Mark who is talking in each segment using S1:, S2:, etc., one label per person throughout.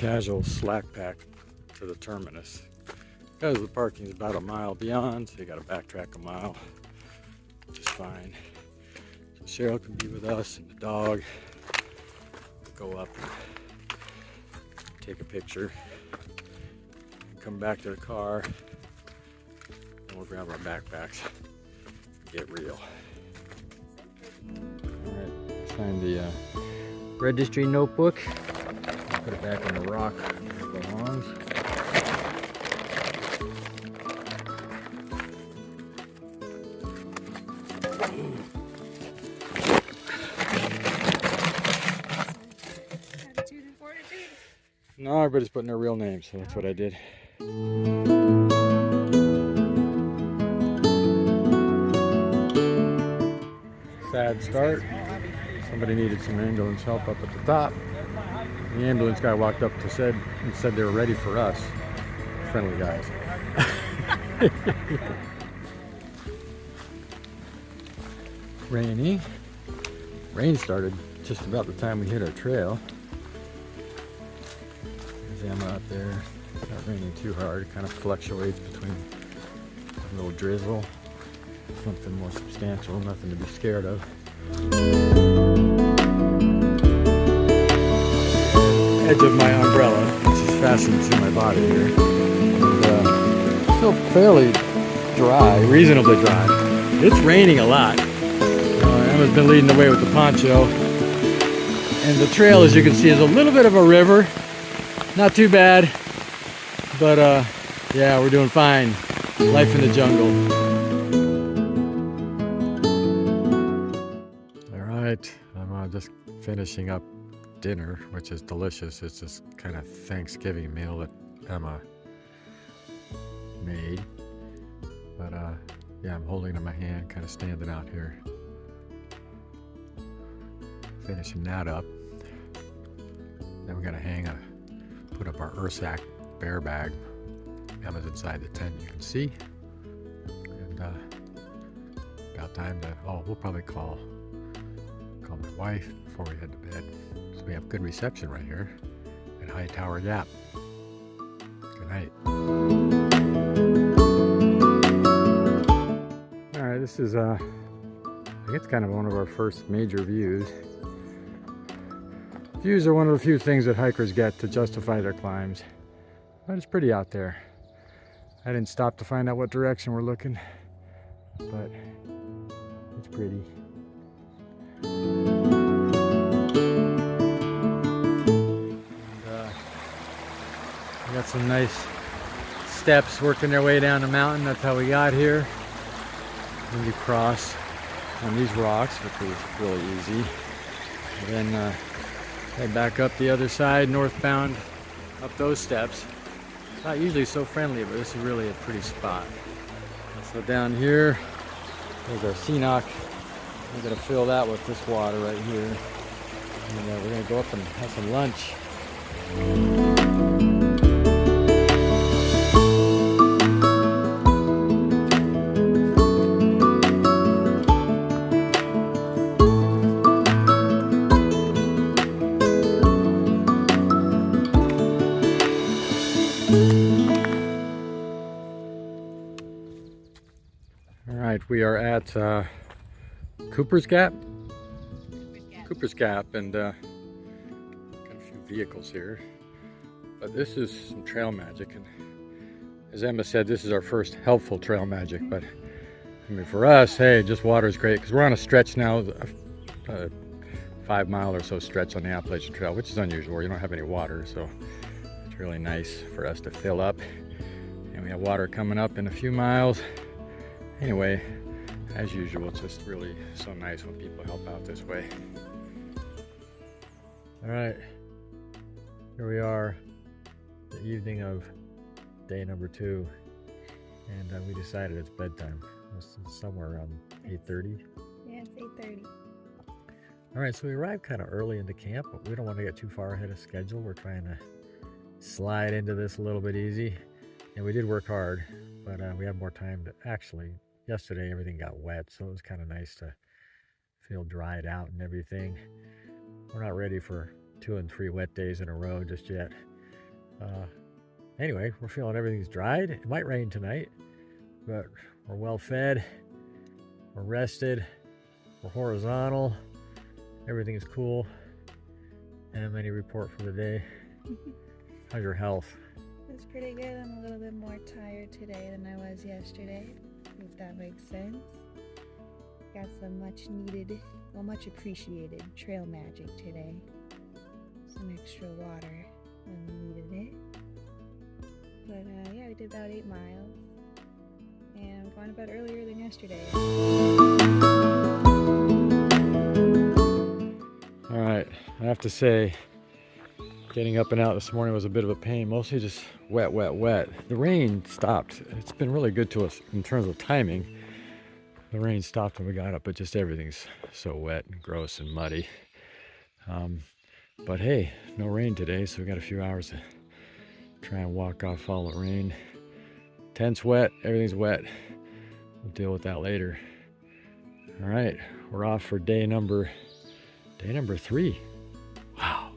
S1: casual slack pack to the terminus. Because the parking is about a mile beyond, so you got to backtrack a mile, which is fine. So Cheryl can be with us and the dog. Go up and take a picture and come back to the car, and we'll grab our backpacks and get real. Alright, find the registry notebook. Put it back on the rock where it belongs.
S2: Attitude and Fortitude.
S1: No, everybody's putting their real names, so that's what I did. Sad start. Somebody needed some ambulance help up at the top. The ambulance guy walked up and said they were ready for us. Friendly guys. Rainy. Rain started just about the time we hit our trail. There's Emma out there. It's not raining too hard. It kind of fluctuates between a little drizzle, something more substantial, nothing to be scared of. Edge of my umbrella, which is fastened to my body here, and still fairly dry, reasonably dry. It's raining a lot. Emma's been leading the way with the poncho, and the trail, as you can see, is a little bit of a river. Not too bad, but yeah, we're doing fine. Life in the jungle. All right, I'm just finishing up dinner, which is delicious. It's this kind of Thanksgiving meal that Emma made. But yeah, I'm holding it in my hand, kind of standing out here. Finishing that up. Then we're gonna put up our Ursack bear bag. Emma's inside the tent, you can see. And about time to, we'll probably call my wife before we head to bed. So we have good reception right here at High Tower Gap. Good night. All right, this is I guess kind of one of our first major views. Views are one of the few things that hikers get to justify their climbs, but it's pretty out there. I didn't stop to find out what direction we're looking, but it's pretty. We got some nice steps working their way down the mountain. That's how we got here. And we cross on these rocks, which is really easy. And then head back up the other side, northbound, up those steps. It's not usually so friendly, but this is really a pretty spot. So down here, there's our Seenock. We're gonna fill that with this water right here. And we're gonna go up and have some lunch. We are at Cooper's Gap, and got a few vehicles here. But this is some trail magic, and as Emma said, this is our first helpful trail magic. But I mean, for us, hey, just water is great because we're on a stretch now, a 5 mile or so stretch on the Appalachian Trail, which is unusual. You don't have any water, so it's really nice for us to fill up. And we have water coming up in a few miles. Anyway, as usual, it's just really so nice when people help out this way. All right, here we are, the evening of day number 2, and we decided it's bedtime. It's somewhere around 8:30.
S2: Yeah, it's 8:30.
S1: All right, so we arrived kind of early into camp, but we don't want to get too far ahead of schedule. We're trying to slide into this a little bit easy, and we did work hard, but we have more time to actually. Yesterday everything got wet, so it was kind of nice to feel dried out and everything. We're not ready for 2 and 3 wet days in a row just yet. Anyway, we're feeling everything's dried. It might rain tonight, but we're well fed, we're rested, we're horizontal, everything is cool. And a mini report for the day. How's your health?
S2: It's pretty good. I'm a little bit more tired today than I was yesterday, if that makes sense. Got some much needed, well, much appreciated trail magic today. Some extra water when we needed it. But yeah, we did about 8 miles. And I'm going to bed earlier than yesterday.
S1: All right, I have to say, getting up and out this morning was a bit of a pain, mostly just wet, wet, wet. The rain stopped. It's been really good to us in terms of timing. The rain stopped when we got up, but just everything's so wet and gross and muddy. But hey, no rain today, so we got a few hours to try and walk off all the rain. Tent's wet, everything's wet. We'll deal with that later. All right, we're off for day number 3. Wow.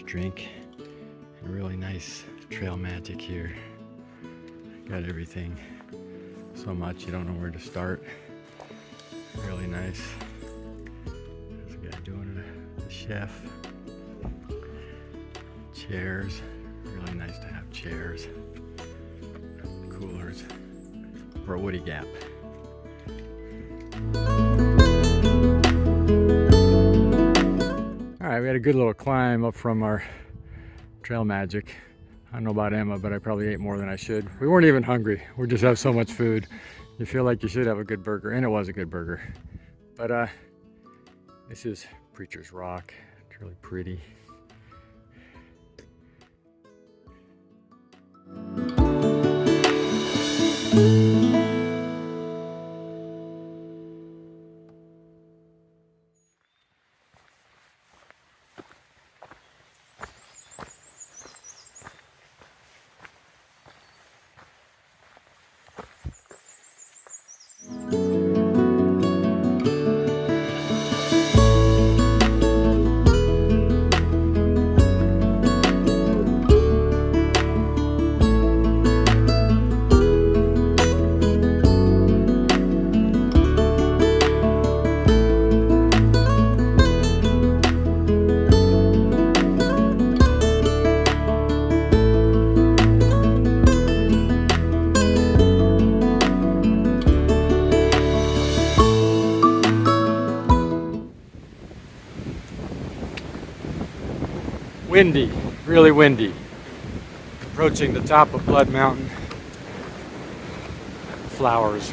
S1: Drink. A really nice trail magic here. Got everything. So much you don't know where to start. Really nice. There's a guy doing it, the chef. Chairs. Really nice to have chairs. Coolers. We're at Woody Gap. Alright, we had a good little climb up from our trail magic. I don't know about Emma, but I probably ate more than I should. We weren't even hungry. We just have so much food. You feel like you should have a good burger, and it was a good burger. But this is Preacher's Rock. It's really pretty. Windy, really windy. Approaching the top of Blood Mountain. Flowers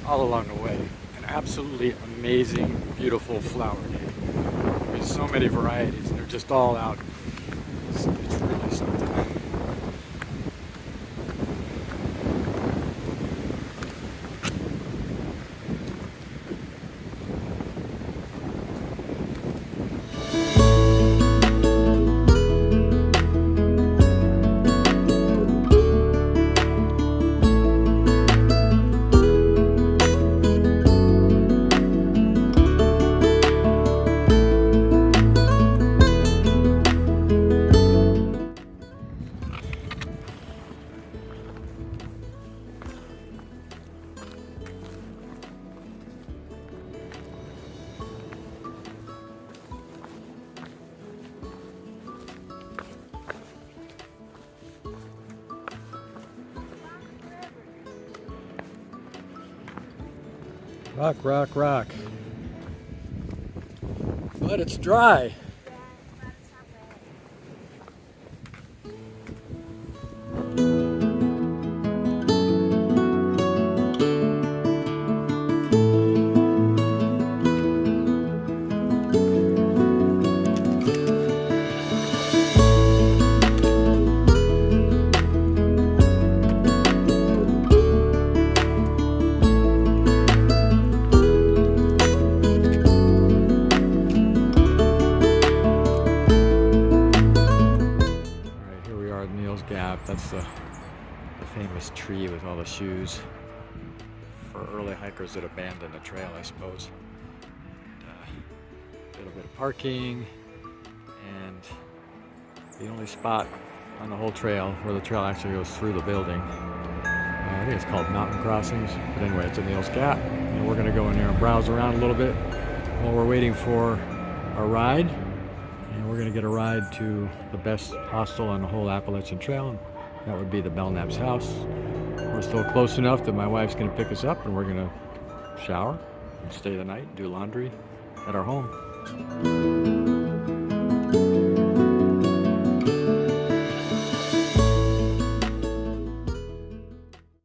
S1: all along the way. An absolutely amazing, beautiful flower day. There's so many varieties and they're just all out. It's really something. Rock, rock, rock. but it's dry. Neel's Gap. That's the famous tree with all the shoes for early hikers that abandon the trail, I suppose. A little bit of parking, and the only spot on the whole trail where the trail actually goes through the building. I think it's called Mountain Crossings, but anyway, it's at Neel's Gap, and we're going to go in there and browse around a little bit while we're waiting for our ride. And we're going to get a ride to the best hostel on the whole Appalachian Trail, and that would be the Belknap's house. We're still close enough that my wife's going to pick us up, and we're going to shower and stay the night, do laundry at our home.